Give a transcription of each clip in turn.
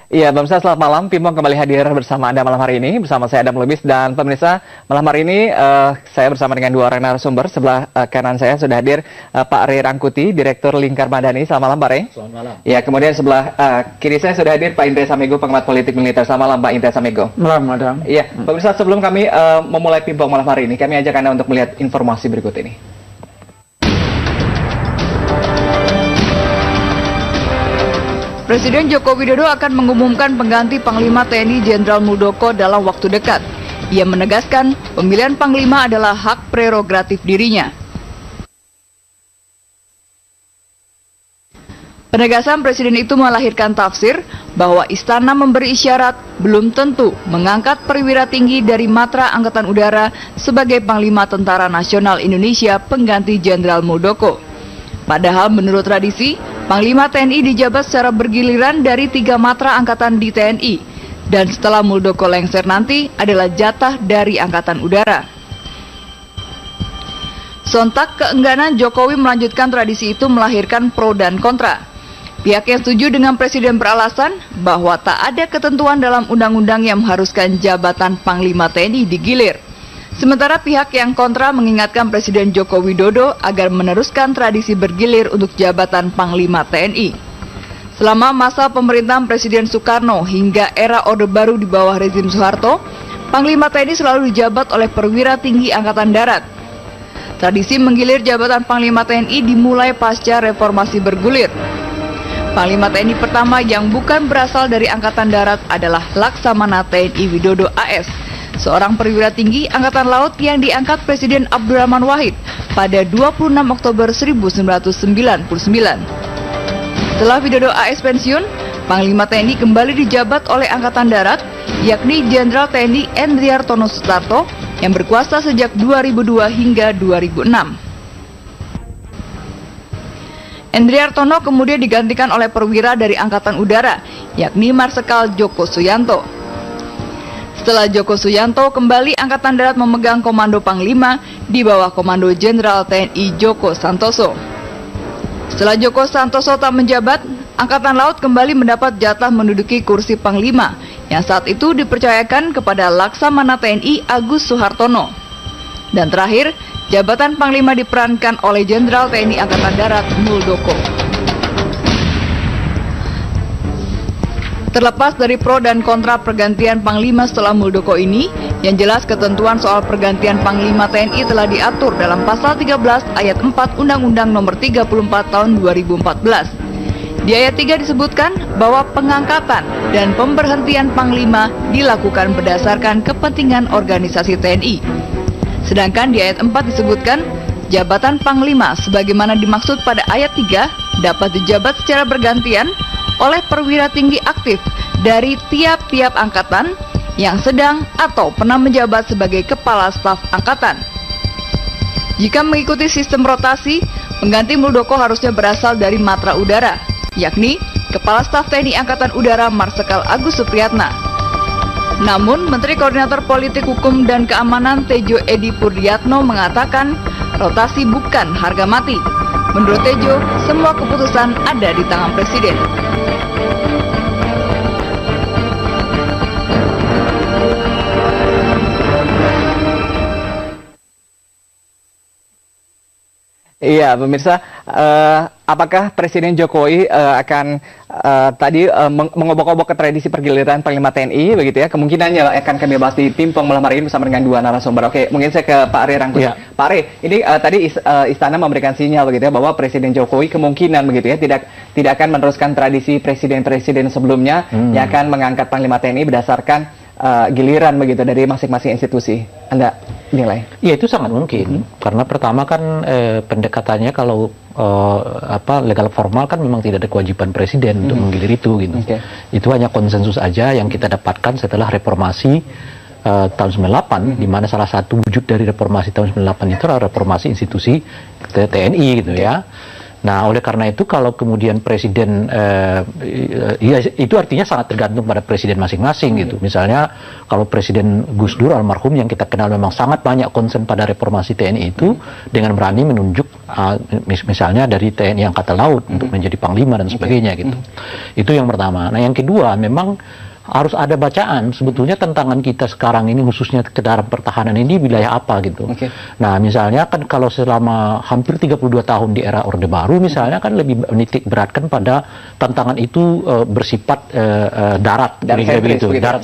Iya, pemirsa selamat malam. Pimpong kembali hadir bersama Anda malam hari ini. Bersama saya Adam Lubis dan pemirsa malam hari ini saya bersama dengan dua orang narasumber. Sebelah kanan saya sudah hadir Pak Rey Rangkuti, Direktur Lingkar Madani. Selamat malam Pak Rey. Selamat malam. Ya, kemudian sebelah kiri saya sudah hadir Pak Indra Samego, pengamat politik militer. Selamat malam Pak Indra Samego. Malam Adam. Iya, pemirsa sebelum kami memulai Pimpong malam hari ini, kami ajak Anda untuk melihat informasi berikut ini. Presiden Joko Widodo akan mengumumkan pengganti Panglima TNI Jenderal Muldoko dalam waktu dekat. Ia menegaskan pemilihan Panglima adalah hak prerogatif dirinya. Penegasan Presiden itu melahirkan tafsir bahwa Istana memberi isyarat belum tentu mengangkat perwira tinggi dari Matra Angkatan Udara sebagai Panglima Tentara Nasional Indonesia pengganti Jenderal Muldoko. Padahal menurut tradisi, Panglima TNI dijabat secara bergiliran dari 3 matra angkatan di TNI, dan setelah Muldoko lengser nanti adalah jatah dari Angkatan Udara. Sontak keengganan Jokowi melanjutkan tradisi itu melahirkan pro dan kontra. Pihak yang setuju dengan Presiden beralasan bahwa tak ada ketentuan dalam undang-undang yang mengharuskan jabatan Panglima TNI digilir. Sementara pihak yang kontra mengingatkan Presiden Joko Widodo agar meneruskan tradisi bergilir untuk jabatan Panglima TNI. Selama masa pemerintahan Presiden Soekarno hingga era Orde Baru di bawah rezim Soeharto, Panglima TNI selalu dijabat oleh perwira tinggi Angkatan Darat. Tradisi menggilir jabatan Panglima TNI dimulai pasca reformasi bergulir. Panglima TNI pertama yang bukan berasal dari Angkatan Darat adalah Laksamana TNI Widodo AS, seorang perwira tinggi Angkatan Laut yang diangkat Presiden Abdurrahman Wahid pada 26 Oktober 1999. Setelah Widodo AS pensiun, Panglima TNI kembali dijabat oleh Angkatan Darat, yakni Jenderal TNI Endriartono Sutarto yang berkuasa sejak 2002 hingga 2006. Endriartono kemudian digantikan oleh perwira dari Angkatan Udara, yakni Marsikal Djoko Suyanto. Setelah Djoko Suyanto kembali, Angkatan Darat memegang Komando Panglima di bawah Komando Jenderal TNI Djoko Santoso. Setelah Djoko Santoso tak menjabat, Angkatan Laut kembali mendapat jatah menduduki kursi Panglima yang saat itu dipercayakan kepada Laksamana TNI Agus Suhartono. Dan terakhir, jabatan Panglima diperankan oleh Jenderal TNI Angkatan Darat Muldoko. Terlepas dari pro dan kontra pergantian Panglima setelah Muldoko ini, yang jelas ketentuan soal pergantian Panglima TNI telah diatur dalam Pasal 13 Ayat 4 Undang-Undang Nomor 34 Tahun 2014. Di ayat 3 disebutkan bahwa pengangkatan dan pemberhentian Panglima dilakukan berdasarkan kepentingan organisasi TNI. Sedangkan di ayat 4 disebutkan, jabatan Panglima sebagaimana dimaksud pada ayat 3 dapat dijabat secara bergantian oleh perwira tinggi aktif dari tiap-tiap angkatan yang sedang atau pernah menjabat sebagai kepala staf angkatan. Jika mengikuti sistem rotasi, pengganti Muldoko harusnya berasal dari Matra Udara, yakni Kepala Staf TNI Angkatan Udara Marsikal Agus Supriyatna. Namun, Menteri Koordinator Politik Hukum dan Keamanan Tejo Edi Purdiatno mengatakan rotasi bukan harga mati. Menurut Tejo, semua keputusan ada di tangan Presiden. Iya, pemirsa, apakah Presiden Jokowi akan tadi mengobok-obok ke tradisi pergiliran Panglima TNI, begitu ya? Kemungkinannya akan kami bahas di Pimpong malam hari ini bersama dengan dua narasumber. Oke, mungkin saya ke Pak Rey Rangkuti. Ya. Pak Rey, ini tadi Istana memberikan sinyal begitu ya bahwa Presiden Jokowi kemungkinan begitu ya tidak akan meneruskan tradisi presiden-presiden sebelumnya yang akan mengangkat Panglima TNI berdasarkan giliran begitu dari masing-masing institusi. Anda nilai? Ya, itu sangat mungkin karena pertama kan pendekatannya kalau legal formal kan memang tidak ada kewajiban presiden untuk menggilir itu gitu. Itu hanya konsensus aja yang kita dapatkan setelah reformasi tahun 98, di mana salah satu wujud dari reformasi tahun 98 itu adalah reformasi institusi TNI gitu ya. Nah, oleh karena itu kalau kemudian presiden, ya itu artinya sangat tergantung pada presiden masing-masing gitu. Misalnya kalau Presiden Gus Dur almarhum yang kita kenal memang sangat banyak concern pada reformasi TNI itu dengan berani menunjuk misalnya dari TNI Angkatan Laut untuk menjadi panglima dan sebagainya gitu. Itu yang pertama. Nah, yang kedua memang harus ada bacaan sebetulnya tantangan kita sekarang ini khususnya ke dalam pertahanan ini wilayah apa gitu. Nah misalnya kan kalau selama hampir 32 tahun di era Orde Baru misalnya kan lebih menitik beratkan pada tantangan itu bersifat darat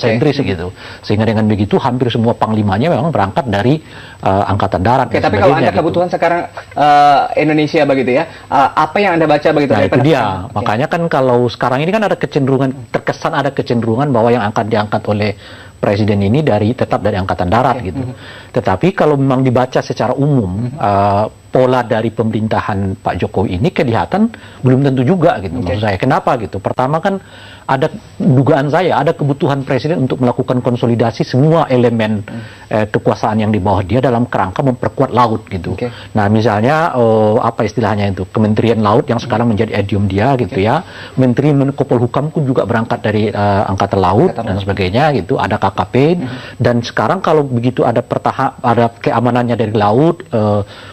sentris gitu. Sehingga dengan begitu hampir semua panglimanya memang berangkat dari angkatan darat. Tapi kalau Anda kebutuhan sekarang Indonesia begitu ya, apa yang Anda baca begitu? Nah itu dia, makanya kan kalau sekarang ini kan ada kecenderungan, terkesan ada kecenderungan bahwa yang akan diangkat oleh presiden ini tetap dari angkatan darat gitu. Tetapi kalau memang dibaca secara umum pola dari pemerintahan Pak Jokowi ini kelihatan belum tentu juga gitu. Maksud saya kenapa gitu? Pertama kan ada dugaan saya ada kebutuhan presiden untuk melakukan konsolidasi semua elemen kekuasaan yang di bawah dia dalam kerangka memperkuat laut gitu. Nah misalnya apa istilahnya itu Kementerian Laut yang sekarang menjadi adium dia gitu ya. Menteri Menko Polhukam pun juga berangkat dari Angkatan Laut dan sebagainya gitu. Ada KKP dan sekarang kalau begitu ada keamanannya dari laut,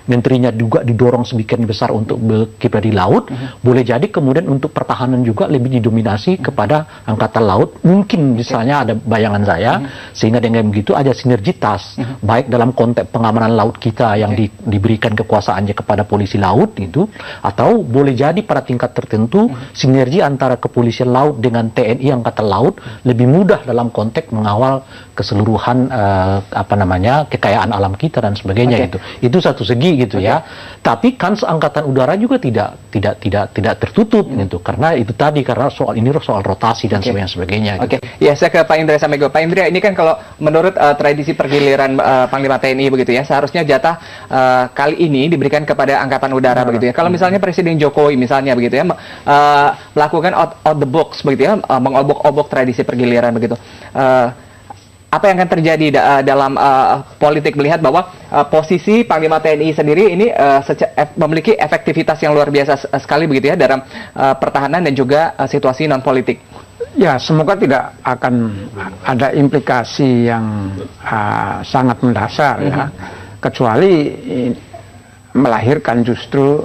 menterinya juga didorong sedemikian besar untuk berkiprah di laut, boleh jadi kemudian untuk pertahanan juga lebih didominasi kepada Angkatan Laut, mungkin misalnya ada bayangan saya, sehingga dengan begitu ada sinergitas, baik dalam konteks pengamanan laut kita yang diberikan kekuasaannya kepada polisi laut itu, atau boleh jadi pada tingkat tertentu sinergi antara kepolisian laut dengan TNI Angkatan Laut lebih mudah dalam konteks mengawal keseluruhan kekayaan alam kita dan sebagainya gitu. Itu satu segi gitu ya. Tapi kan Angkatan Udara juga tidak tertutup gitu, karena itu tadi soal rotasi dan sebagainya. Gitu. Ya saya ke Pak Indra Samego. Pak Indra, ini kan kalau menurut tradisi pergiliran Panglima TNI begitu ya, seharusnya jatah kali ini diberikan kepada Angkatan Udara begitu ya. Kalau misalnya Presiden Jokowi misalnya begitu ya melakukan out the box begitu ya, mengobok-obok tradisi pergiliran begitu. Apa yang akan terjadi dalam politik melihat bahwa posisi Panglima TNI sendiri ini memiliki efektivitas yang luar biasa sekali begitu ya dalam pertahanan dan juga situasi non politik. Ya, semoga tidak akan ada implikasi yang sangat mendasar ya, kecuali melahirkan justru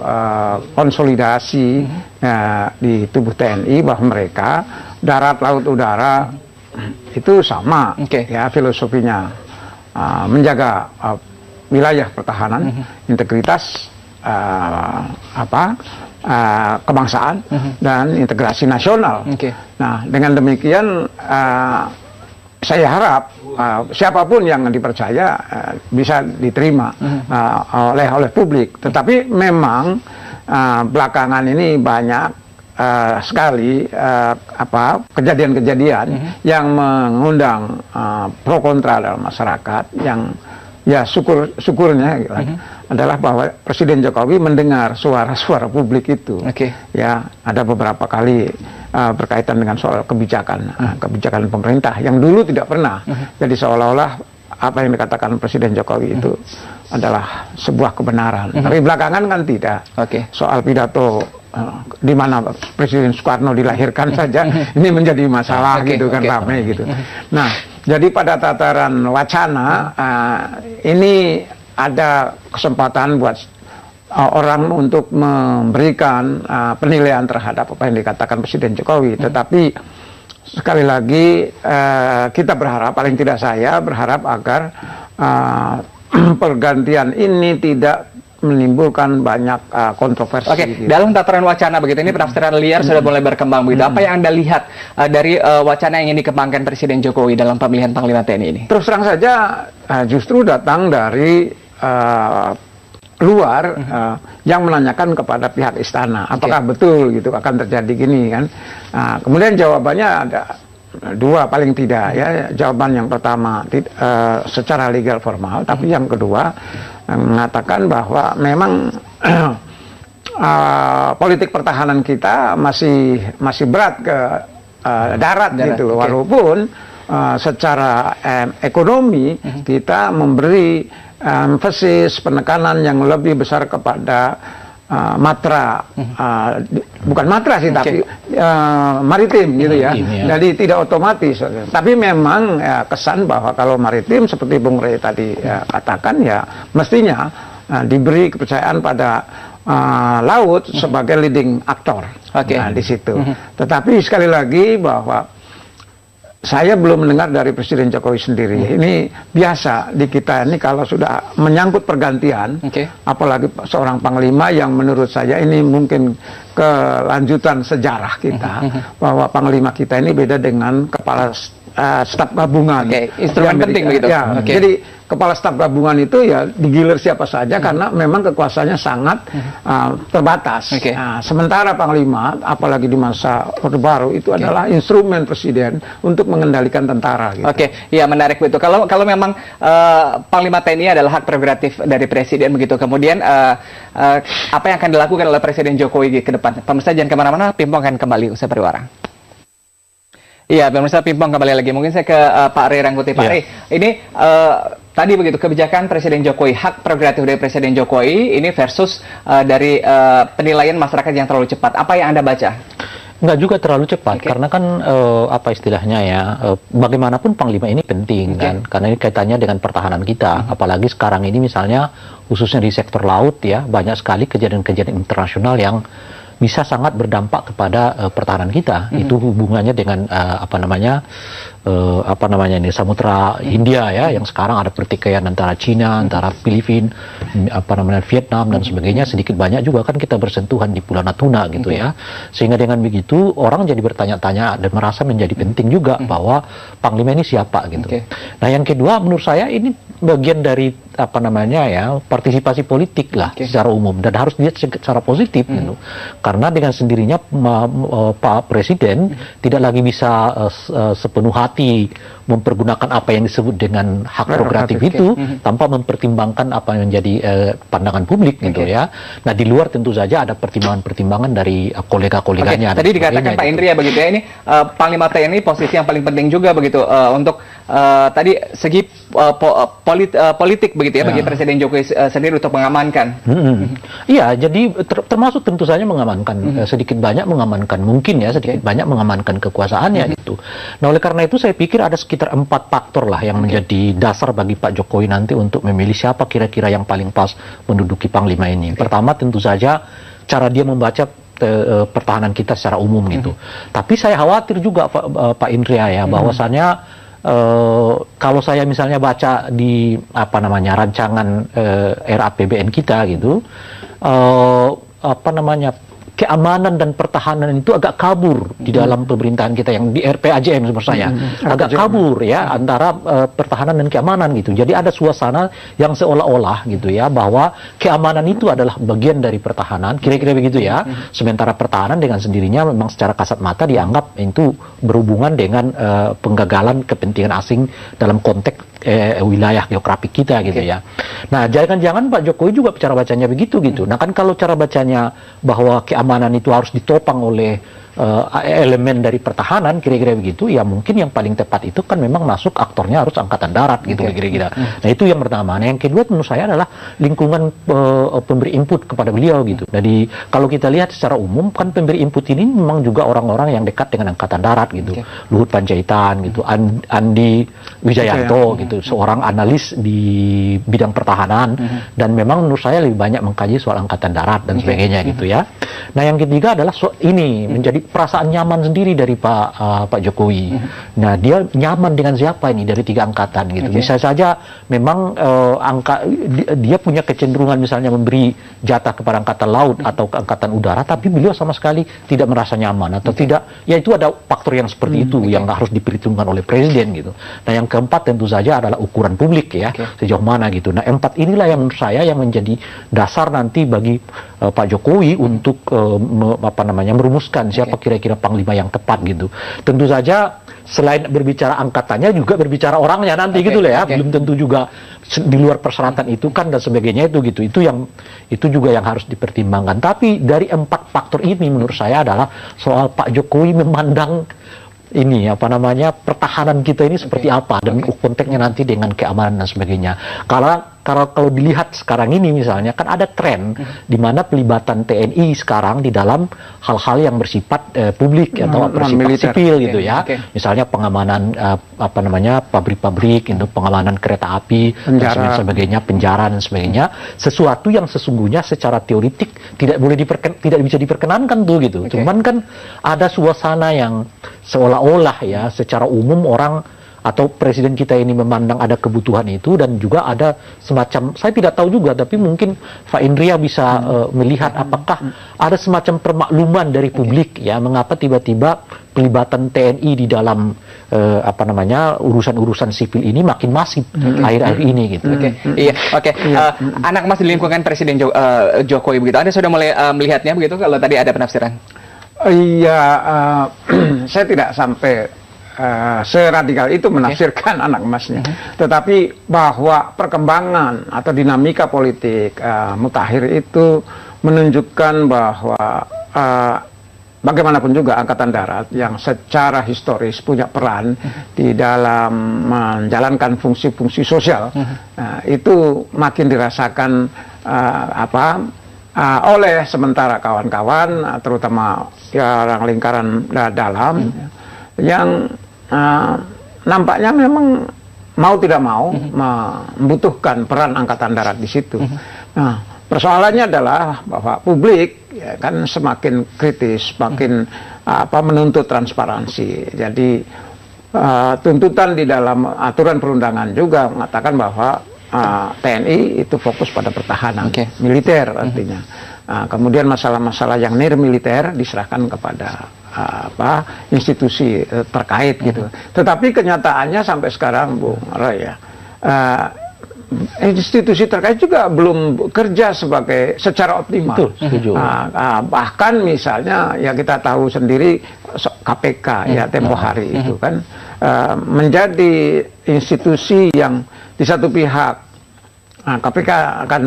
konsolidasi di tubuh TNI bahwa mereka darat, laut, udara itu sama ya filosofinya, menjaga wilayah pertahanan, integritas kebangsaan dan integrasi nasional. Nah dengan demikian saya harap siapapun yang dipercaya bisa diterima oleh publik. Tetapi memang belakangan ini banyak sekali kejadian-kejadian yang mengundang pro kontra dalam masyarakat, yang ya syukurnya adalah bahwa Presiden Jokowi mendengar suara-suara publik itu. Ya, ada beberapa kali berkaitan dengan soal kebijakan pemerintah yang dulu tidak pernah. Jadi seolah-olah apa yang dikatakan Presiden Jokowi itu adalah sebuah kebenaran. Tapi belakangan kan tidak. Soal pidato di mana Presiden Soekarno dilahirkan saja ini menjadi masalah gitu kan, ramai gitu. Nah, jadi pada tataran wacana ini ada kesempatan buat orang untuk memberikan penilaian terhadap apa yang dikatakan Presiden Jokowi. Tetapi sekali lagi kita berharap, paling tidak saya berharap agar pergantian ini tidak menimbulkan banyak kontroversi. Gitu. Dalam tataran wacana begitu, ini penafsiran liar sudah mulai berkembang begitu. Apa yang Anda lihat dari wacana yang ingin dikembangkan Presiden Jokowi dalam pemilihan Panglima TNI ini? Terus terang saja justru datang dari luar yang menanyakan kepada pihak istana, apakah betul gitu akan terjadi gini kan. Kemudian jawabannya ada dua paling tidak ya. Jawaban yang pertama secara legal formal, tapi yang kedua mengatakan bahwa memang politik pertahanan kita masih berat ke darat gitu, walaupun secara ekonomi kita memberi emphasis penekanan yang lebih besar kepada matra, bukan matra sih, tapi maritim gitu ya. Jadi tidak otomatis. Tapi memang kesan bahwa kalau maritim seperti Bung Rey tadi katakan ya mestinya diberi kepercayaan pada laut sebagai leading aktor di situ. Tetapi sekali lagi bahwa saya belum mendengar dari Presiden Jokowi sendiri. Ini biasa di kita ini kalau sudah menyangkut pergantian, apalagi seorang panglima yang menurut saya ini mungkin kelanjutan sejarah kita, bahwa panglima kita ini beda dengan kepala staf gabungan. Instrumen penting begitu. Ya, jadi kepala staf gabungan itu ya digilir siapa saja karena memang kekuasaannya sangat terbatas. Sementara panglima, apalagi di masa Orde Baru itu adalah instrumen presiden untuk mengendalikan tentara. Gitu. Ya menarik begitu. Kalau memang panglima TNI adalah hak prerogatif dari presiden begitu. Kemudian apa yang akan dilakukan oleh Presiden Jokowi ke depan? Pemirsa jangan kemana-mana, Pimpong akan kembali usai pariwara. Iya, pemirsa, Pimpong kembali lagi. Mungkin saya ke Pak Rey Rangkuti. Pak Rey, ini tadi begitu kebijakan Presiden Jokowi, hak prerogatif dari Presiden Jokowi ini versus dari penilaian masyarakat yang terlalu cepat. Apa yang Anda baca? Nggak juga terlalu cepat, karena kan apa istilahnya ya, bagaimanapun Panglima ini penting kan, karena ini kaitannya dengan pertahanan kita. Apalagi sekarang ini misalnya khususnya di sektor laut ya, banyak sekali kejadian-kejadian internasional yang bisa sangat berdampak kepada pertahanan kita. Itu hubungannya dengan apa namanya ini Samudra Hindia ya, yang sekarang ada pertikaian antara Cina, antara Filipina, Vietnam dan sebagainya. Sedikit banyak juga kan kita bersentuhan di Pulau Natuna gitu ya. Sehingga dengan begitu orang jadi bertanya-tanya dan merasa menjadi penting juga bahwa Panglima ini siapa gitu. Nah yang kedua menurut saya ini bagian dari apa namanya ya, partisipasi politik lah secara umum, dan harus dilihat secara positif gitu. Karena dengan sendirinya Pak Presiden tidak lagi bisa sepenuh hati mempergunakan apa yang disebut dengan hak prerogatif itu tanpa mempertimbangkan apa yang menjadi pandangan publik gitu ya. Nah di luar tentu saja ada pertimbangan-pertimbangan dari kolega-koleganya. Tadi dikatakan Pak Indri ya begitu ya, ini Panglima TNI posisi yang paling penting juga begitu untuk tadi segi politik begitu ya bagi Presiden Jokowi sendiri untuk mengamankan. Iya, jadi termasuk tentu saja mengamankan sedikit banyak mengamankan mungkin ya sedikit banyak mengamankan kekuasaannya gitu. Nah oleh karena itu saya pikir ada sekitar 4 faktor lah yang menjadi dasar bagi Pak Jokowi nanti untuk memilih siapa kira-kira yang paling pas menduduki Panglima ini. Pertama tentu saja cara dia membaca pertahanan kita secara umum gitu. Tapi saya khawatir juga Pak Indria ya bahwasannya kalau saya misalnya baca di apa namanya rancangan RAPBN kita gitu, apa namanya keamanan dan pertahanan itu agak kabur di dalam pemerintahan kita yang di RPAJM menurut saya agak kabur ya antara pertahanan dan keamanan gitu. Jadi ada suasana yang seolah-olah gitu ya bahwa keamanan itu adalah bagian dari pertahanan, kira-kira begitu ya. Sementara pertahanan dengan sendirinya memang secara kasat mata dianggap itu berhubungan dengan penggagalan kepentingan asing dalam konteks wilayah geografik kita gitu ya. Nah jangan-jangan Pak Jokowi juga cara bacanya begitu gitu. Nah kan kalau cara bacanya bahwa keamanan itu harus ditopang oleh elemen dari pertahanan kira-kira begitu, ya mungkin yang paling tepat itu kan memang masuk aktornya harus angkatan darat gitu kira-kira. Nah itu yang pertama. Nah yang kedua menurut saya adalah lingkungan pemberi input kepada beliau gitu. Jadi kalau kita lihat secara umum kan pemberi input ini memang juga orang-orang yang dekat dengan angkatan darat gitu. Luhut Panjaitan gitu, Andi Wijayanto gitu, seorang analis di bidang pertahanan dan memang menurut saya lebih banyak mengkaji soal angkatan darat dan sebagainya gitu ya. Nah yang ketiga adalah ini menjadi perasaan nyaman sendiri dari Pak Jokowi. Nah dia nyaman dengan siapa ini dari 3 angkatan gitu. Bisa saja memang dia punya kecenderungan misalnya memberi jatah kepada angkatan laut atau ke angkatan udara, tapi beliau sama sekali tidak merasa nyaman atau tidak. Ya itu ada faktor yang seperti itu yang harus diperhitungkan oleh presiden gitu. Nah yang keempat tentu saja adalah ukuran publik ya sejauh mana gitu. Nah 4 inilah yang menurut saya yang menjadi dasar nanti bagi Pak Jokowi untuk merumuskan siapa kira-kira panglima yang tepat gitu. Tentu saja selain berbicara angkatannya juga berbicara orangnya nanti gitu lah ya. Belum tentu juga di luar persyaratan itu kan dan sebagainya itu gitu. Itu juga yang harus dipertimbangkan. Tapi dari 4 faktor ini menurut saya adalah soal Pak Jokowi memandang ini pertahanan kita ini seperti apa dan konteksnya nanti dengan keamanan dan sebagainya. Karena kalau dilihat sekarang ini misalnya kan ada tren di mana pelibatan TNI sekarang di dalam hal-hal yang bersifat publik atau bersifat sipil gitu ya. Misalnya pengamanan pabrik-pabrik, itu pengamanan kereta api dan sebagainya, penjara dan sebagainya, sesuatu yang sesungguhnya secara teoritik tidak bisa diperkenankan tuh gitu. Cuman kan ada suasana yang seolah-olah ya secara umum orang atau presiden kita ini memandang ada kebutuhan itu, dan juga ada semacam, saya tidak tahu juga, tapi mungkin Pak Indria bisa melihat apakah ada semacam permakluman dari publik ya mengapa tiba-tiba pelibatan TNI di dalam urusan-urusan sipil ini makin masif akhir-akhir ini gitu. Anak Mas di lingkungan Presiden Jokowi begitu, Anda sudah mulai melihatnya begitu kalau tadi ada penafsiran? Iya, saya tidak sampai seradikal itu menafsirkan anak emasnya. Tetapi bahwa perkembangan atau dinamika politik mutakhir itu menunjukkan bahwa bagaimanapun juga Angkatan Darat yang secara historis punya peran di dalam menjalankan fungsi-fungsi sosial, itu makin dirasakan oleh sementara kawan-kawan, terutama orang lingkaran dalam, yang nampaknya memang mau tidak mau membutuhkan peran Angkatan Darat di situ. Nah, persoalannya adalah bahwa publik ya kan semakin kritis, semakin menuntut transparansi. Jadi tuntutan di dalam aturan perundangan juga mengatakan bahwa TNI itu fokus pada pertahanan militer artinya. Kemudian masalah-masalah yang nirmiliter diserahkan kepada institusi terkait gitu. Tetapi kenyataannya sampai sekarang, Bung Roy, ya, institusi terkait juga belum bekerja secara optimal. Bahkan misalnya ya kita tahu sendiri KPK ya tempo hari itu kan menjadi institusi yang di satu pihak KPK akan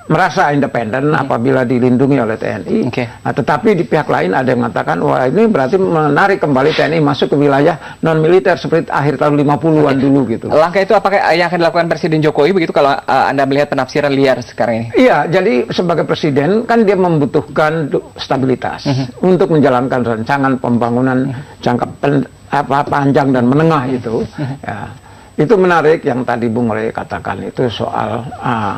merasa independen apabila dilindungi oleh TNI, tetapi di pihak lain ada yang mengatakan wah ini berarti menarik kembali TNI masuk ke wilayah non militer seperti akhir tahun 50-an dulu gitu. Langkah itu apakah yang akan dilakukan Presiden Jokowi begitu kalau Anda melihat penafsiran liar sekarang ini? Iya, jadi sebagai presiden kan dia membutuhkan stabilitas untuk menjalankan rancangan pembangunan jangka panjang dan menengah itu. Ya. Itu menarik yang tadi Bung Rey katakan itu soal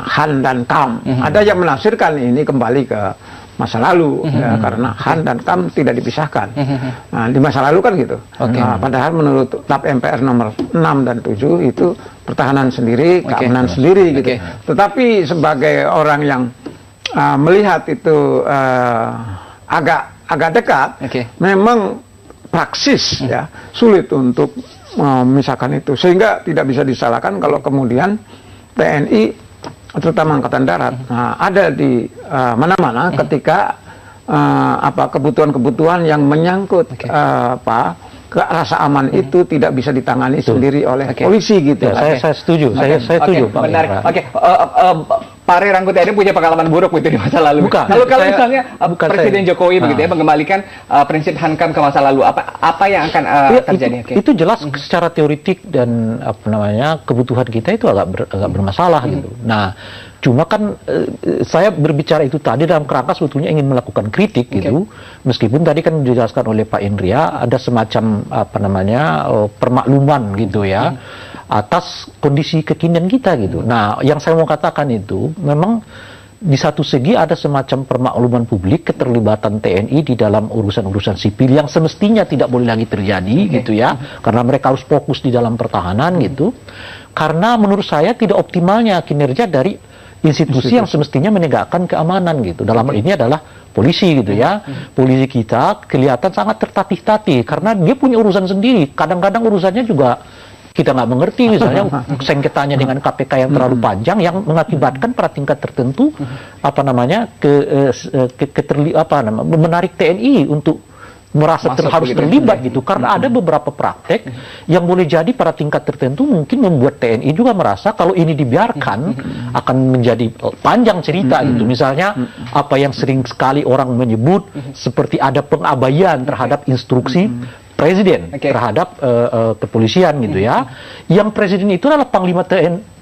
Han dan Kam. Ada yang menafsirkan ini kembali ke masa lalu ya, karena Han dan Kam tidak dipisahkan. Nah, di masa lalu kan gitu. Padahal menurut TAP MPR nomor 6 dan 7 itu pertahanan sendiri, keamanan sendiri gitu. Tetapi sebagai orang yang melihat itu agak dekat, memang praksis ya sulit untuk memisahkan itu, sehingga tidak bisa disalahkan kalau kemudian TNI terutama Angkatan Darat ada di mana-mana ketika kebutuhan-kebutuhan yang menyangkut rasa aman itu tidak bisa ditangani sendiri oleh polisi gitu. Saya setuju, saya setuju Pak. Menarik. Pak Ray Rangkuti ini punya pengalaman buruk gitu di masa lalu. Kalau misalnya Presiden Jokowi begitu ya mengembalikan prinsip Hankam ke masa lalu, apa yang akan terjadi? Itu jelas secara teoritik dan kebutuhan kita itu agak bermasalah gitu. Nah, cuma kan saya berbicara itu tadi dalam kerangka sebetulnya ingin melakukan kritik gitu, meskipun tadi kan dijelaskan oleh Pak Indria ada semacam permakluman gitu ya atas kondisi kekinian kita gitu. Nah, yang saya mau katakan itu memang di satu segi ada semacam permakluman publik keterlibatan TNI di dalam urusan-urusan sipil yang semestinya tidak boleh lagi terjadi gitu ya, karena mereka harus fokus di dalam pertahanan gitu. Karena menurut saya tidak optimalnya kinerja dari institusi yang semestinya menegakkan keamanan gitu. Dalam hal ini adalah polisi gitu ya. Polisi kita kelihatan sangat tertatih-tatih karena dia punya urusan sendiri. Kadang-kadang urusannya juga kita nggak mengerti, misalnya sengketanya dengan KPK yang terlalu panjang yang mengakibatkan pada tingkat tertentu menarik TNI untuk merasa harus terlibat gitu, karena ada beberapa praktek yang boleh jadi pada tingkat tertentu mungkin membuat TNI juga merasa kalau ini dibiarkan akan menjadi panjang cerita gitu. Misalnya apa yang sering sekali orang menyebut seperti ada pengabaian terhadap instruksi presiden terhadap kepolisian gitu ya. Yang presiden itu adalah Panglima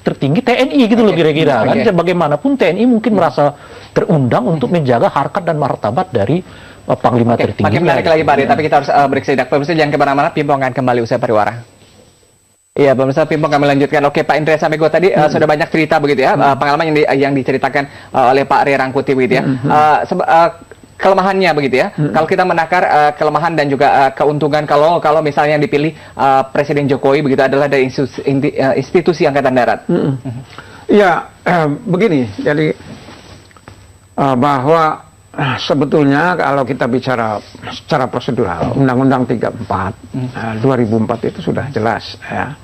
tertinggi TNI gitu loh kira-kira kan. Bagaimanapun TNI mungkin merasa terundang untuk menjaga harkat dan martabat dari Panglima tertinggi. Makin menarik lagi Pak Ari, tapi kita harus break sejenak. Pemirsa jangan kemana-mana, Pimpong akan kembali usai pariwara. Iya, pemirsa, Pimpong kami lanjutkan. Oke, Pak Indra Samego tadi sudah banyak cerita begitu ya, pengalaman yang diceritakan oleh Pak Ari Rangkuti begitu ya. Kelemahannya begitu ya. Kalau kita menakar kelemahan dan juga keuntungan kalau misalnya yang dipilih Presiden Jokowi begitu adalah dari institusi Angkatan Darat. Iya, begini. Jadi bahwa sebetulnya kalau kita bicara secara prosedural, Undang-Undang 34 2004 itu sudah jelas ya,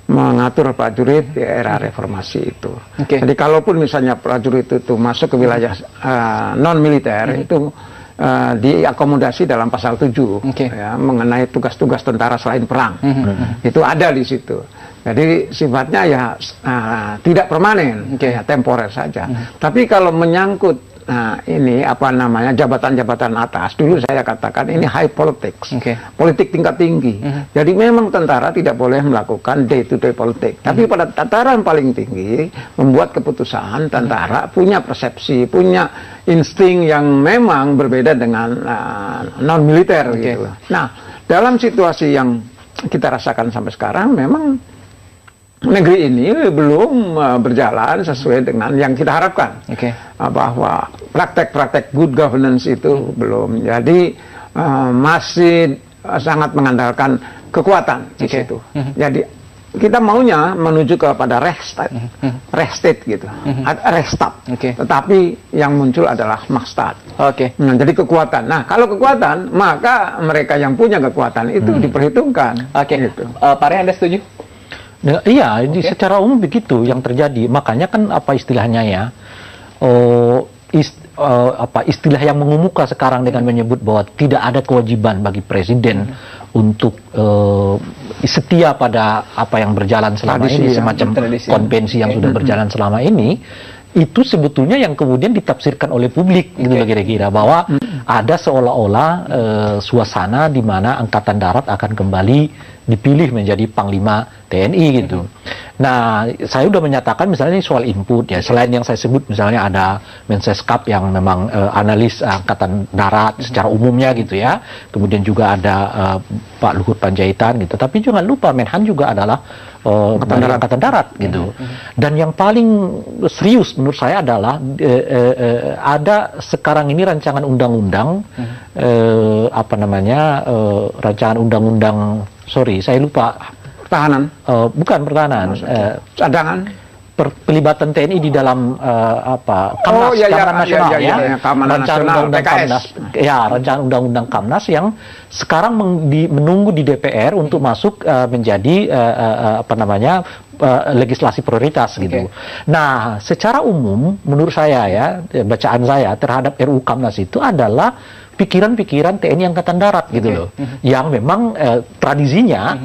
mengatur prajurit di era reformasi itu. Jadi kalaupun misalnya prajurit itu masuk ke wilayah non militer itu diakomodasi dalam pasal 7 ya, mengenai tugas-tugas tentara selain perang. Itu ada di situ. Jadi sifatnya ya tidak permanen, ya, temporer saja. Tapi kalau menyangkut ini apa namanya jabatan-jabatan atas, dulu saya katakan ini high politics, politik tingkat tinggi. Jadi memang tentara tidak boleh melakukan day to day politik. Tapi pada tataran paling tinggi membuat keputusan, tentara punya persepsi, punya insting yang memang berbeda dengan non militer gitu. Nah, dalam situasi yang kita rasakan sampai sekarang memang negeri ini belum berjalan sesuai dengan yang kita harapkan, bahwa praktek-praktek good governance itu belum. Jadi masih sangat mengandalkan kekuatan di situ. Jadi kita maunya menuju kepada restate gitu, restart. Tetapi yang muncul adalah makstat. Nah, jadi kekuatan. Nah, kalau kekuatan, maka mereka yang punya kekuatan itu diperhitungkan. Gitu. Pak Ari, Anda setuju? Iya, secara umum begitu yang terjadi. Makanya kan apa istilahnya ya, istilah yang mengemuka sekarang dengan menyebut bahwa tidak ada kewajiban bagi presiden untuk setia pada apa yang berjalan selama ini, semacam konvensi yang sudah berjalan selama ini. Itu sebetulnya yang kemudian ditafsirkan oleh publik gitu loh kira-kira, bahwa ada seolah-olah suasana di mana Angkatan Darat akan kembali dipilih menjadi Panglima TNI gitu. Nah, saya sudah menyatakan misalnya ini soal input ya, selain yang saya sebut misalnya ada Menseskap yang memang analis Angkatan Darat secara umumnya gitu ya, kemudian juga ada Pak Luhut Panjaitan gitu, tapi jangan lupa Menhan juga adalah Angkatan Darat gitu. Dan yang paling serius menurut saya adalah ada sekarang ini rancangan undang-undang rancangan undang-undang, saya lupa, pertahanan, bukan pertahanan, cadangan, pelibatan TNI di dalam Kamnas, Keamanan Nasional ya, rancangan undang-undang Kamnas, ya, rancangan undang-undang Kamnas yang sekarang menunggu di DPR untuk masuk menjadi legislasi prioritas gitu. Nah, secara umum menurut saya ya, bacaan saya terhadap RUU Kamnas itu adalah pikiran-pikiran TNI Angkatan Darat gitu loh, yang memang tradisinya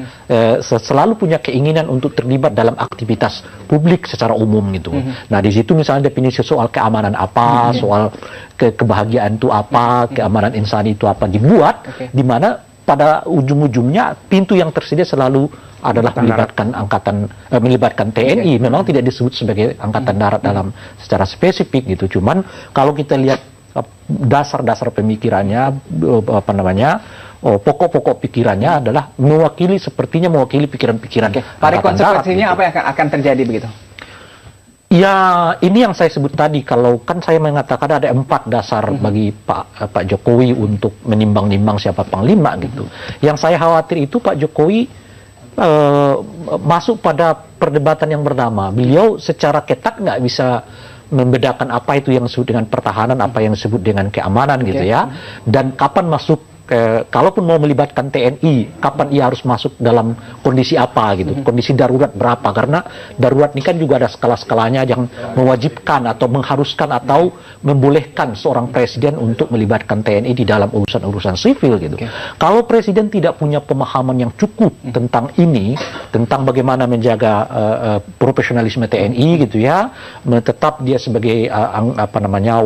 selalu punya keinginan untuk terlibat dalam aktivitas publik secara umum gitu. Nah, di situ misalnya definisi soal keamanan apa, soal kebahagiaan itu apa, keamanan insani itu apa dibuat, di mana pada ujung-ujungnya pintu yang tersedia selalu adalah melibatkan TNI. Memang tidak disebut sebagai Angkatan Darat dalam secara spesifik gitu. Cuman kalau kita lihat dasar-dasar pemikirannya, pokok-pokok pikirannya adalah mewakili pikiran-pikiran. Pada konsekuensinya gitu. Apa yang akan terjadi begitu? Ya, ini yang saya sebut tadi. Kalau kan saya mengatakan ada 4 dasar bagi Pak Jokowi untuk menimbang-nimbang siapa panglima gitu. Yang saya khawatir itu Pak Jokowi masuk pada perdebatan yang bernama. Beliau secara ketat nggak bisa membedakan apa itu yang disebut dengan pertahanan, apa yang disebut dengan keamanan gitu ya. Dan kapan masuk, kalaupun mau melibatkan TNI, kapan ia harus masuk dalam kondisi apa gitu, kondisi darurat berapa, karena darurat ini kan juga ada skala-skalanya yang mewajibkan atau mengharuskan atau membolehkan seorang presiden untuk melibatkan TNI di dalam urusan-urusan sivil gitu. Kalau presiden tidak punya pemahaman yang cukup tentang ini, tentang bagaimana menjaga profesionalisme TNI gitu ya, tetap dia sebagai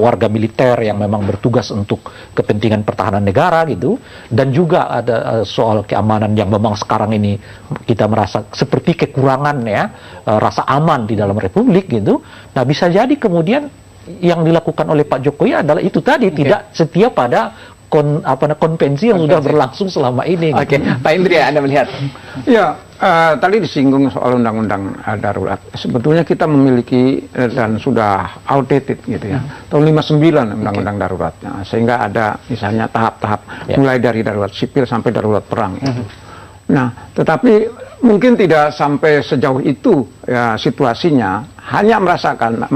warga militer yang memang bertugas untuk kepentingan pertahanan negara gitu, gitu, dan juga ada soal keamanan yang memang sekarang ini kita merasa seperti kekurangan ya, rasa aman di dalam republik gitu. Nah, bisa jadi kemudian yang dilakukan oleh Pak Jokowi adalah itu tadi, tidak setia pada konvensi yang sudah berlangsung selama ini. Oke, Pak Indri, Anda melihat? Ya, tadi disinggung soal undang-undang darurat. Sebetulnya kita memiliki dan sudah outdated gitu ya. Tahun 59 undang-undang daruratnya, sehingga ada misalnya tahap-tahap mulai dari darurat sipil sampai darurat perang. Gitu. Nah, tetapi mungkin tidak sampai sejauh itu ya situasinya. Hanya merasakan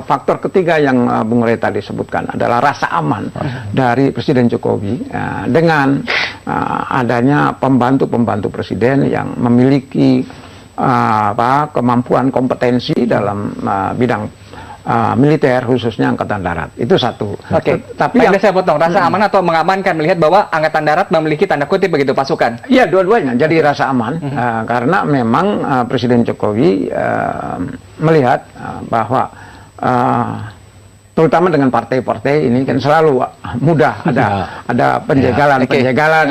faktor ketiga yang Bung Rey tadi sebutkan adalah rasa aman dari Presiden Jokowi dengan adanya pembantu-pembantu Presiden yang memiliki kemampuan kompetensi dalam bidang militer, khususnya Angkatan Darat. Itu satu. Oke. Tapi yang saya potong, rasa aman atau mengamankan, melihat bahwa Angkatan Darat memiliki tanda kutip begitu pasukan. Iya, dua-duanya. Jadi rasa aman karena memang Presiden Jokowi melihat bahwa terutama dengan partai-partai ini kan selalu mudah ada penjagalan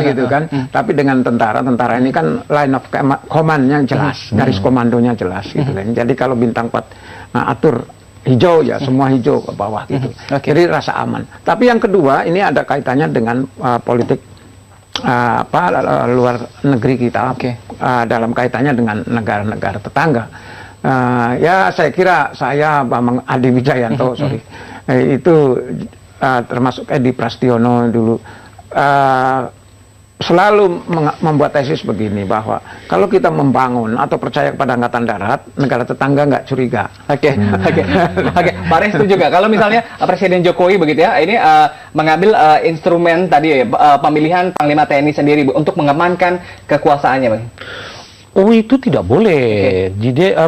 gitu kan. Tapi dengan tentara ini kan line of command-nya jelas, garis komandonya jelas gitu kan. Jadi kalau bintang 4 atur hijau ya semua hijau ke bawah gitu. Jadi rasa aman. Tapi yang kedua ini ada kaitannya dengan politik luar negeri kita dalam kaitannya dengan negara-negara tetangga. Ya saya kira saya Bambang Adi Wijayanto itu termasuk Edi Prastiono dulu selalu membuat tesis begini, bahwa kalau kita membangun atau percaya kepada Angkatan Darat, negara tetangga nggak curiga. Oke. Pak Rey setuju juga kalau misalnya Presiden Jokowi begitu ya, ini mengambil instrumen tadi pemilihan Panglima TNI sendiri untuk mengamankan kekuasaannya, Bang? Oh, itu tidak boleh. Jadi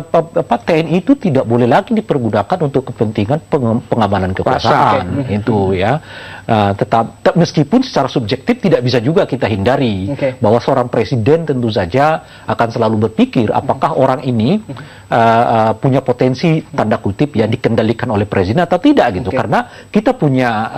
TNI itu tidak boleh lagi dipergunakan untuk kepentingan pengamanan kekuasaan. Itu ya. Tetap meskipun secara subjektif tidak bisa juga kita hindari bahwa seorang presiden tentu saja akan selalu berpikir apakah orang ini punya potensi tanda kutip ya dikendalikan oleh presiden atau tidak gitu. Karena kita punya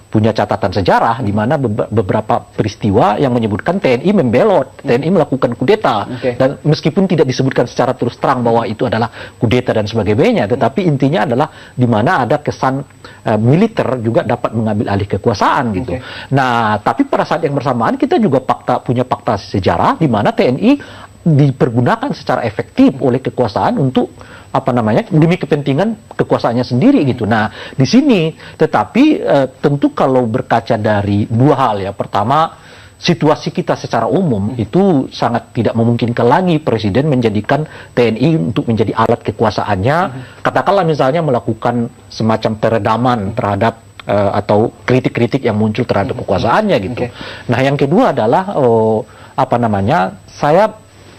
punya catatan sejarah di mana beberapa peristiwa yang menyebutkan TNI membelot, TNI melakukan kudeta, dan meskipun tidak disebutkan secara terus terang bahwa itu adalah kudeta dan sebagainya, tetapi intinya adalah di mana ada kesan militer juga dapat mengambil alih kekuasaan gitu. Nah, tapi pada saat yang bersamaan kita juga punya fakta sejarah di mana TNI dipergunakan secara efektif oleh kekuasaan untuk demi kepentingan kekuasaannya sendiri gitu. Nah, di sini tetapi tentu kalau berkaca dari dua hal ya. Pertama, situasi kita secara umum itu sangat tidak memungkinkan lagi presiden menjadikan TNI untuk menjadi alat kekuasaannya. Katakanlah misalnya melakukan semacam peredaman terhadap atau kritik-kritik yang muncul terhadap kekuasaannya gitu. Nah, yang kedua adalah saya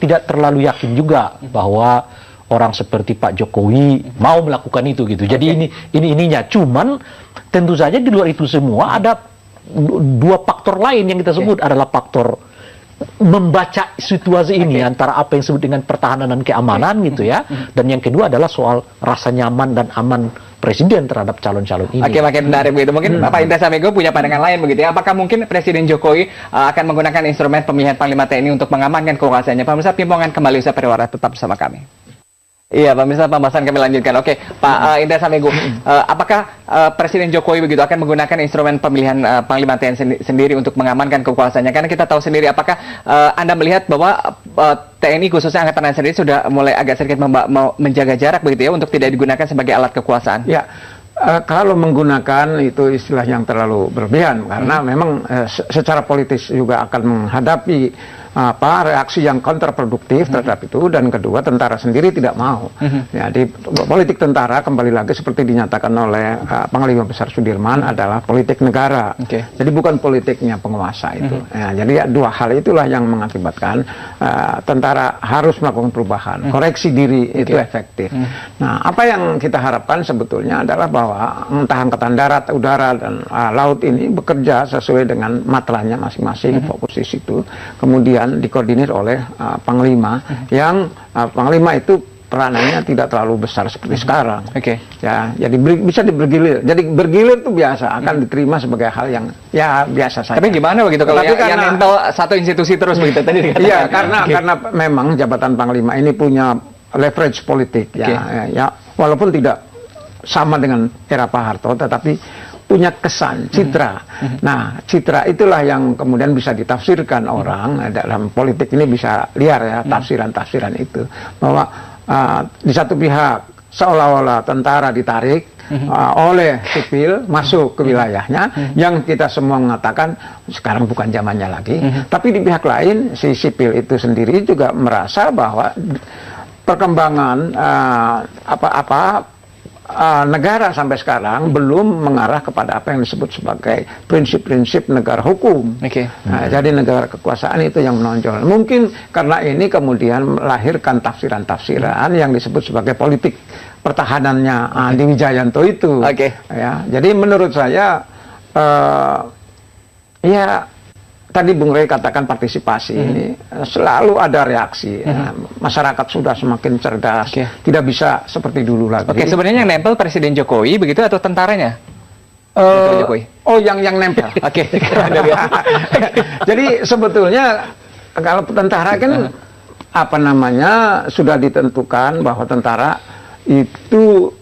tidak terlalu yakin juga bahwa orang seperti Pak Jokowi mau melakukan itu gitu. Jadi ininya. Cuman tentu saja di luar itu semua ada dua faktor lain yang kita sebut adalah faktor membaca situasi ini antara apa yang disebut dengan pertahanan dan keamanan gitu ya. Dan yang kedua adalah soal rasa nyaman dan aman presiden terhadap calon-calon ini. Makin menarik begitu. Mungkin Pak Indra Samego punya pandangan lain begitu ya. Apakah mungkin Presiden Jokowi akan menggunakan instrumen pemilihan Panglima TNI untuk mengamankan kekuasaannya? Pemirsa, Pimpongan kembali usai pariwara, tetap bersama kami. Iya, pemirsa, pembahasan kami lanjutkan. Oke, Pak Indra Samego, apakah Presiden Jokowi begitu akan menggunakan instrumen pemilihan Panglima TNI sendiri untuk mengamankan kekuasaannya? Karena kita tahu sendiri, apakah Anda melihat bahwa TNI khususnya Angkatan Darat sendiri sudah mulai agak sedikit menjaga jarak begitu ya untuk tidak digunakan sebagai alat kekuasaan? Ya. Kalau menggunakan itu istilah yang terlalu berlebihan karena memang secara politis juga akan menghadapi reaksi yang kontraproduktif terhadap itu, dan kedua tentara sendiri tidak mau. Ya, di politik tentara kembali lagi seperti dinyatakan oleh Panglima Besar Sudirman adalah politik negara. Jadi bukan politiknya penguasa itu. Ya, jadi dua hal itulah yang mengakibatkan tentara harus melakukan perubahan, koreksi diri itu efektif. Nah, apa yang kita harapkan sebetulnya adalah bahwa entah Angkatan Darat, Udara, dan Laut ini bekerja sesuai dengan matlahnya masing-masing, fokus di situ. Kemudian dikoordinir oleh Panglima yang Panglima itu peranannya tidak terlalu besar seperti sekarang. Ya, jadi bisa bergilir. Jadi bergilir itu biasa, akan diterima sebagai hal yang ya biasa saja. Tapi gimana begitu kalau yang nempel satu institusi terus begitu tadi dikatakan? Iya, karena memang jabatan Panglima ini punya leverage politik ya, walaupun tidak sama dengan era Pak Harto, tetapi punya kesan, citra. Nah, citra itulah yang kemudian bisa ditafsirkan orang dalam politik ini, bisa liar ya tafsiran-tafsiran itu, bahwa di satu pihak seolah-olah tentara ditarik oleh sipil masuk ke wilayahnya, yang kita semua mengatakan sekarang bukan zamannya lagi. Tapi di pihak lain si sipil itu sendiri juga merasa bahwa perkembangan negara sampai sekarang belum mengarah kepada apa yang disebut sebagai prinsip-prinsip negara hukum. Nah, jadi negara kekuasaan itu yang menonjol. Mungkin karena ini kemudian melahirkan tafsiran-tafsiran yang disebut sebagai politik pertahanannya Andi Wijayanto itu. Ya, jadi menurut saya ya tadi Bung Rey katakan partisipasi ini selalu ada reaksi. Masyarakat sudah semakin cerdas, tidak bisa seperti dulu lagi. Sebenarnya yang nempel Presiden Jokowi begitu atau tentaranya? Oh, yang nempel. Jadi sebetulnya kalau tentara kan sudah ditentukan bahwa tentara itu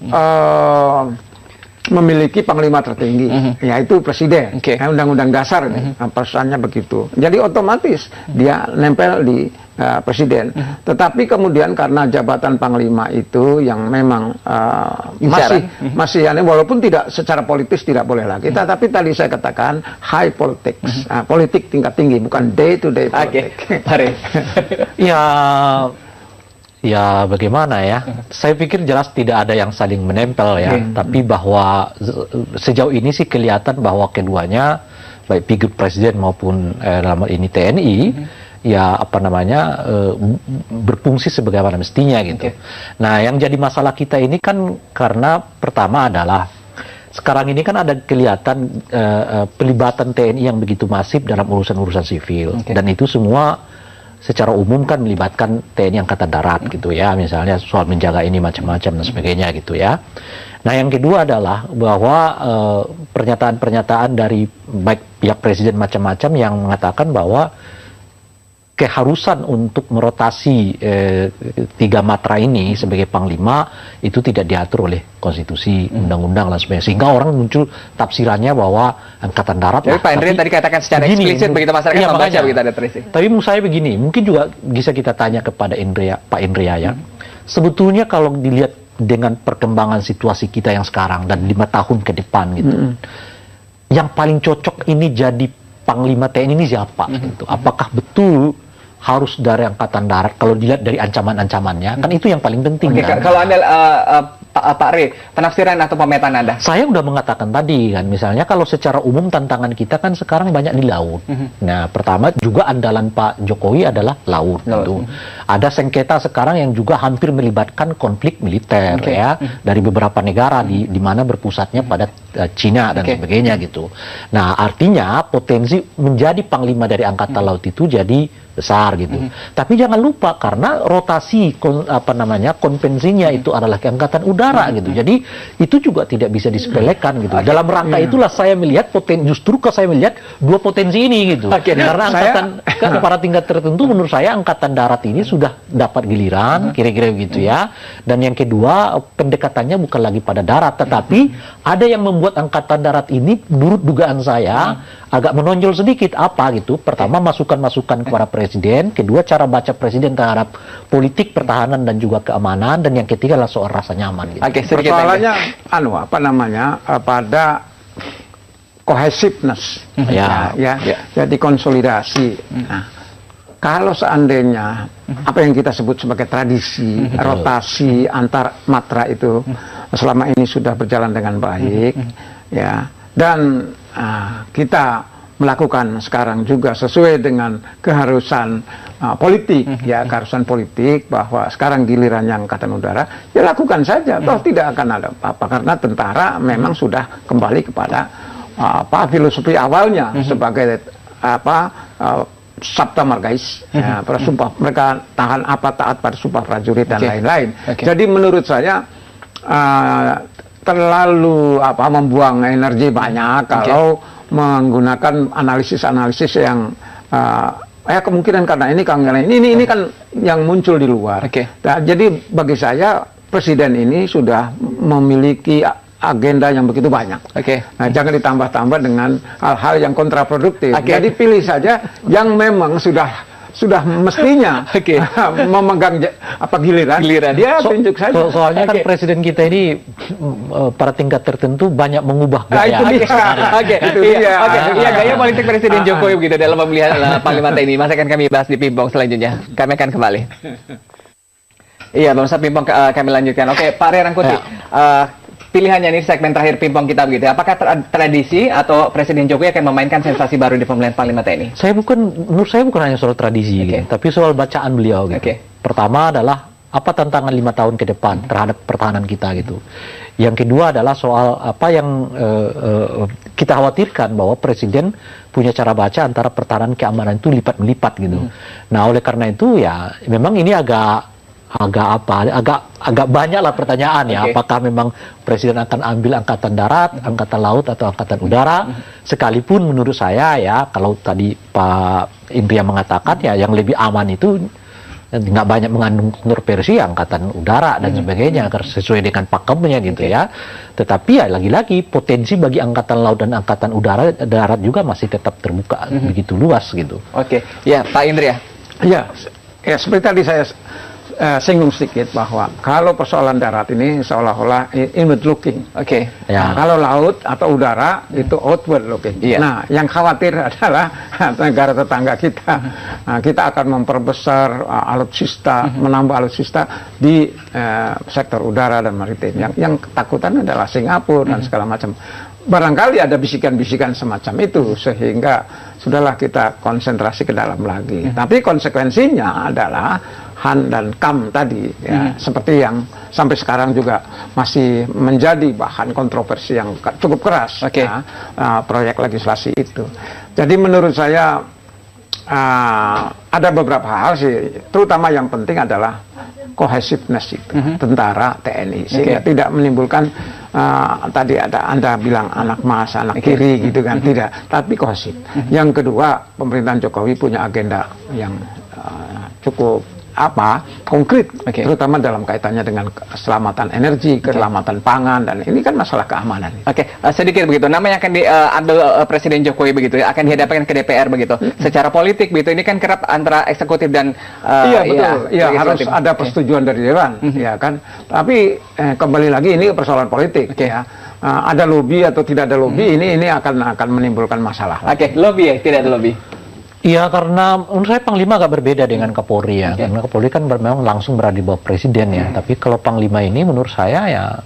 memiliki panglima tertinggi, yaitu presiden. Undang-undang dasar pesannya begitu. Jadi otomatis dia nempel di presiden. Tetapi kemudian karena jabatan panglima itu yang memang masih walaupun tidak secara politis tidak boleh lagi. Tetapi tadi saya katakan high politics, politik tingkat tinggi, bukan day to day politics. Ya bagaimana ya, saya pikir jelas tidak ada yang saling menempel ya, tapi bahwa sejauh ini sih kelihatan bahwa keduanya, baik figur presiden maupun dalam ini TNI, ya berfungsi sebagaimana mestinya gitu. Nah, yang jadi masalah kita ini kan karena pertama adalah sekarang ini kan ada kelihatan pelibatan TNI yang begitu masif dalam urusan-urusan sivil, dan itu semua secara umum kan melibatkan TNI Angkatan Darat gitu ya, misalnya soal menjaga ini macam-macam dan sebagainya gitu ya. Nah, yang kedua adalah bahwa pernyataan-pernyataan dari baik pihak presiden macam-macam yang mengatakan bahwa keharusan untuk merotasi tiga matra ini sebagai panglima itu tidak diatur oleh konstitusi, undang-undang dan sebagainya, sehingga orang muncul tafsirannya bahwa Angkatan Darat. Jadi Pak Indria tadi katakan secara eksplisit begitu masyarakat membaca begitu ada terisi. Tapi menurut saya begini, mungkin juga bisa kita tanya kepada Pak Indria ya. Sebetulnya kalau dilihat dengan perkembangan situasi kita yang sekarang dan 5 tahun ke depan gitu, yang paling cocok ini jadi Panglima TNI ini siapa gitu? Apakah betul harus dari Angkatan Darat? Kalau dilihat dari ancaman-ancamannya, kan itu yang paling penting. Kan? Kalau Anda, Pak Rey, penafsiran atau pemetaan Anda? Saya udah mengatakan tadi kan, misalnya kalau secara umum tantangan kita kan sekarang banyak di laut. Nah, pertama juga andalan Pak Jokowi adalah laut. Gitu. Ada sengketa sekarang yang juga hampir melibatkan konflik militer ya, dari beberapa negara di mana berpusatnya pada Cina dan sebagainya gitu. Nah, artinya potensi menjadi panglima dari Angkatan Laut itu jadi besar gitu. Tapi jangan lupa karena rotasi konvensinya itu adalah ke Angkatan Udara gitu. Jadi itu juga tidak bisa disepelekan gitu. Dalam rangka itulah saya melihat justru saya melihat dua potensi ini gitu. Karena pada tingkat tertentu menurut saya Angkatan Darat ini sudah dapat giliran kira-kira begitu ya. Dan yang kedua pendekatannya bukan lagi pada darat, tetapi ada yang membuat Angkatan Darat ini menurut dugaan saya agak menonjol sedikit gitu. Pertama masukan-masukan kepada presiden, kedua cara baca presiden terhadap politik pertahanan dan juga keamanan, dan yang ketiga adalah soal rasa nyaman gitu. Persoalannya pada cohesiveness jadi konsolidasi. Nah, kalau seandainya apa yang kita sebut sebagai tradisi rotasi antar matra itu selama ini sudah berjalan dengan baik ya, dan kita melakukan sekarang juga sesuai dengan keharusan politik keharusan politik bahwa sekarang gilirannya Angkatan Udara, ya lakukan saja, toh tidak akan ada apa-apa karena tentara memang sudah kembali kepada filosofi awalnya sebagai sabta margais, ya, sumpah mereka tahan apa taat pada sumpah prajurit dan lain-lain. Jadi menurut saya terlalu membuang energi banyak kalau menggunakan analisis-analisis yang kemungkinan karena ini kan yang muncul di luar. Nah, jadi bagi saya presiden ini sudah memiliki agenda yang begitu banyak. Nah, jangan ditambah-tambah dengan hal-hal yang kontraproduktif. Jadi pilih saja yang memang sudah mestinya memegang giliran. Dia tunjuk saja. Soalnya kan presiden kita ini pada tingkat tertentu banyak mengubah gaya. Gaya politik Presiden Jokowi begitu dalam pemilihan Panglima TNI. Masih akan kami bahas di Pimpong selanjutnya. Kami akan kembali. Iya, Bang Ustaz, Pimpong kami lanjutkan. Oke, Pak Ray Rangkuti. Pilihannya ini segmen terakhir Pimpong kita begitu. Apakah tradisi atau Presiden Jokowi akan memainkan sensasi baru di pemilihan Panglima TNI? Menurut saya bukan hanya soal tradisi, gitu, tapi soal bacaan beliau. Gitu. Pertama adalah apa tantangan 5 tahun ke depan terhadap pertahanan kita gitu. Yang kedua adalah soal apa yang kita khawatirkan bahwa Presiden punya cara baca antara pertahanan keamanan itu lipat melipat gitu. Nah oleh karena itu ya memang ini agak banyak lah pertanyaan ya. Apakah memang Presiden akan ambil angkatan darat, angkatan laut atau angkatan udara? Sekalipun menurut saya ya kalau tadi Pak Indria mengatakan ya yang lebih aman itu nggak banyak mengandung kontroversi angkatan udara dan sebagainya sesuai dengan pakemnya gitu ya. Tetapi ya lagi-lagi potensi bagi angkatan laut dan angkatan udara darat juga masih tetap terbuka begitu luas gitu. Ya Pak Indria. Ya seperti tadi saya singgung sedikit bahwa kalau persoalan darat ini seolah-olah inward looking. Nah, kalau laut atau udara itu outward looking. Nah, yang khawatir adalah negara tetangga kita. Nah, kita akan memperbesar alutsista, menambah alutsista di sektor udara dan maritim. Yang ketakutan adalah Singapura dan segala macam. Barangkali ada bisikan-bisikan semacam itu sehingga sudahlah kita konsentrasi ke dalam lagi. Tapi konsekuensinya adalah Han dan Kam tadi ya, seperti yang sampai sekarang juga masih menjadi bahan kontroversi yang cukup keras ya, proyek legislasi itu. Jadi menurut saya ada beberapa hal sih, terutama yang penting adalah cohesiveness itu tentara TNI sehingga tidak menimbulkan tadi ada Anda bilang anak mas anak kiri gitu kan, tidak, tapi kohesif. Yang kedua, pemerintahan Jokowi punya agenda yang cukup konkret, terutama dalam kaitannya dengan keselamatan energi, keselamatan pangan, dan ini kan masalah keamanan. Sedikit begitu, nama yang akan diambil Presiden Jokowi begitu akan dihadapkan ke DPR begitu. Secara politik begitu ini kan kerap antara eksekutif dan harus ada persetujuan dari Dewan, ya kan. Tapi kembali lagi ini persoalan politik, ya. Ada lobby atau tidak ada lobby, ini akan menimbulkan masalah. Lobby ya, tidak ada lobby. Iya, karena menurut saya Panglima agak berbeda dengan Kapolri ya. Karena Kapolri kan memang langsung berada di bawah Presiden ya. Tapi kalau Panglima ini menurut saya ya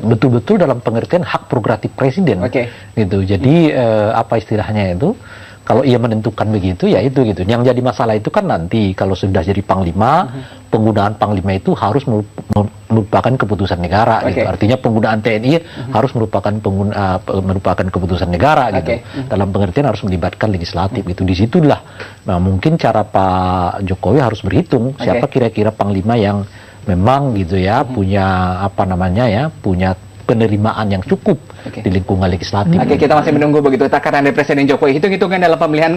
betul-betul dalam pengertian hak prerogatif Presiden. Gitu. Jadi apa istilahnya itu? Kalau ia menentukan begitu ya itu gitu. Yang jadi masalah itu kan nanti kalau sudah jadi Panglima, penggunaan Panglima itu harus merupakan keputusan negara gitu. Artinya penggunaan TNI harus merupakan keputusan negara gitu. Dalam pengertian harus melibatkan legislatif gitu. Disitulah mungkin cara Pak Jokowi harus berhitung siapa kira-kira Panglima yang memang gitu ya punya punya penerimaan yang cukup di lingkungan legislatif. Kita masih menunggu begitu takaran dari Presiden Jokowi. Hitung-hitungan dalam pemilihan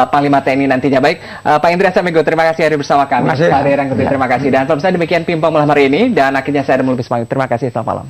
Panglima TNI nantinya. Baik, Pak Indria Samego, terima kasih hadir bersama kami. Pak Ray Rangkuti, terima kasih. Dan pemirsa demikian Pimpong malam hari ini. Dan akhirnya saya ada melukis pamit. Terima kasih, selamat malam.